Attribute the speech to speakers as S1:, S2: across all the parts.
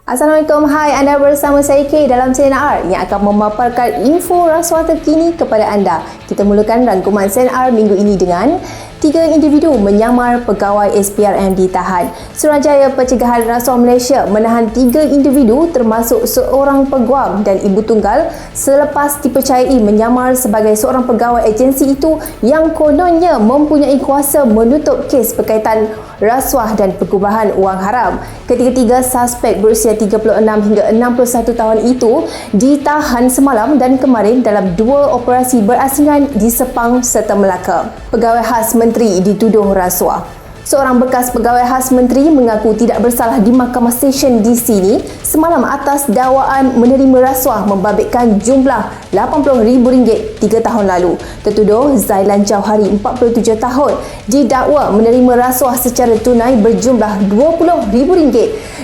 S1: Assalamualaikum, hai, anda bersama saya K dalam CNR yang akan memaparkan info rasuah terkini kepada anda. Kita mulakan rangkuman CNR minggu ini dengan 3 individu menyamar pegawai SPRM ditahan. Suruhanjaya Pencegahan Rasuah Malaysia menahan 3 individu termasuk seorang peguam dan ibu tunggal selepas dipercayai menyamar sebagai seorang pegawai agensi itu yang kononnya mempunyai kuasa menutup kes berkaitan rasuah dan pengubahan wang haram. Ketiga-tiga suspek berusia 36 hingga 61 tahun itu ditahan semalam dan kemarin dalam 2 operasi berasingan di Sepang serta Melaka. Pegawai khas menteri dituduh rasuah. Seorang bekas pegawai khas menteri mengaku tidak bersalah di Mahkamah Session di sini semalam atas dakwaan menerima rasuah membabitkan jumlah RM80,000 3 tahun lalu. Tertuduh Zailan Jauhari 47 tahun didakwa menerima rasuah secara tunai berjumlah RM20,000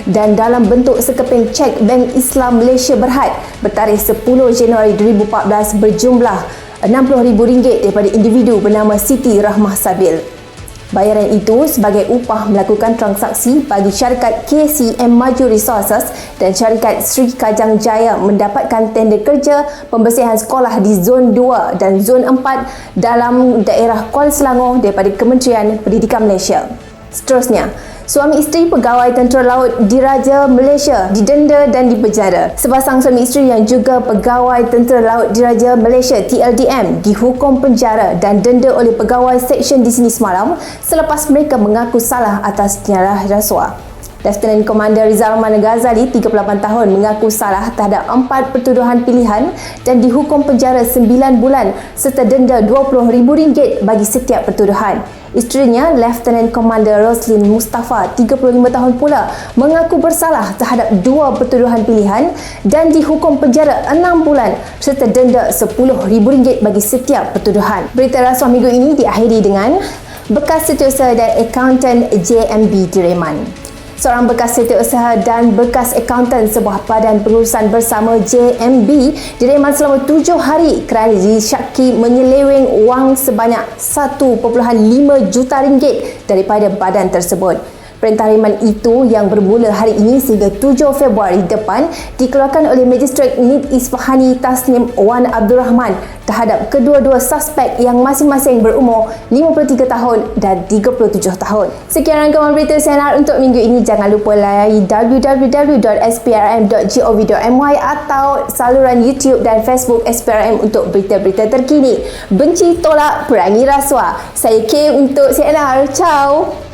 S1: dan dalam bentuk sekeping cek Bank Islam Malaysia Berhad bertarikh 10 Januari 2014 berjumlah RM60,000 daripada individu bernama Siti Rahmah Sabil. Bayaran itu sebagai upah melakukan transaksi bagi syarikat KCM Maju Resources dan syarikat Sri Kajang Jaya mendapatkan tender kerja pembersihan sekolah di Zon 2 dan Zon 4 dalam daerah Kuala Selangor daripada Kementerian Pendidikan Malaysia. Seterusnya, suami isteri pegawai Tentera Laut Diraja Malaysia didenda dan dipenjara. Sepasang suami isteri yang juga pegawai Tentera Laut Diraja Malaysia TLDM dihukum penjara dan denda oleh pegawai seksyen di sini semalam selepas mereka mengaku salah atas nyarah rasuah. Lieutenant Commander Rizal Rahman Ghazali, 38 tahun, mengaku salah terhadap 4 pertuduhan pilihan dan dihukum penjara 9 bulan serta denda RM20,000 bagi setiap pertuduhan. Isterinya, Lieutenant Commander Roslin Mustafa, 35 tahun pula, mengaku bersalah terhadap 2 pertuduhan pilihan dan dihukum penjara 6 bulan serta denda RM10,000 bagi setiap pertuduhan. Berita rasuah minggu ini diakhiri dengan bekas setiausaha dan akauntan JMB Direman. Seorang bekas setiausaha dan bekas akauntan sebuah badan pengurusan bersama JMB direman selama 7 hari kerana disyaki menyeleweng wang sebanyak RM1.5 juta daripada badan tersebut. Perintah reman itu yang bermula hari ini sehingga 7 Februari depan dikeluarkan oleh Magistrate NIT Isfahani Tasnim Wan Abdul Rahman terhadap kedua-dua suspek yang masing-masing berumur 53 tahun dan 37 tahun. Sekian rangkuman berita CNR untuk minggu ini. Jangan lupa layari www.sprm.gov.my atau saluran YouTube dan Facebook SPRM untuk berita-berita terkini. Benci, tolak, perangi rasuah. Saya K untuk CNR. Ciao.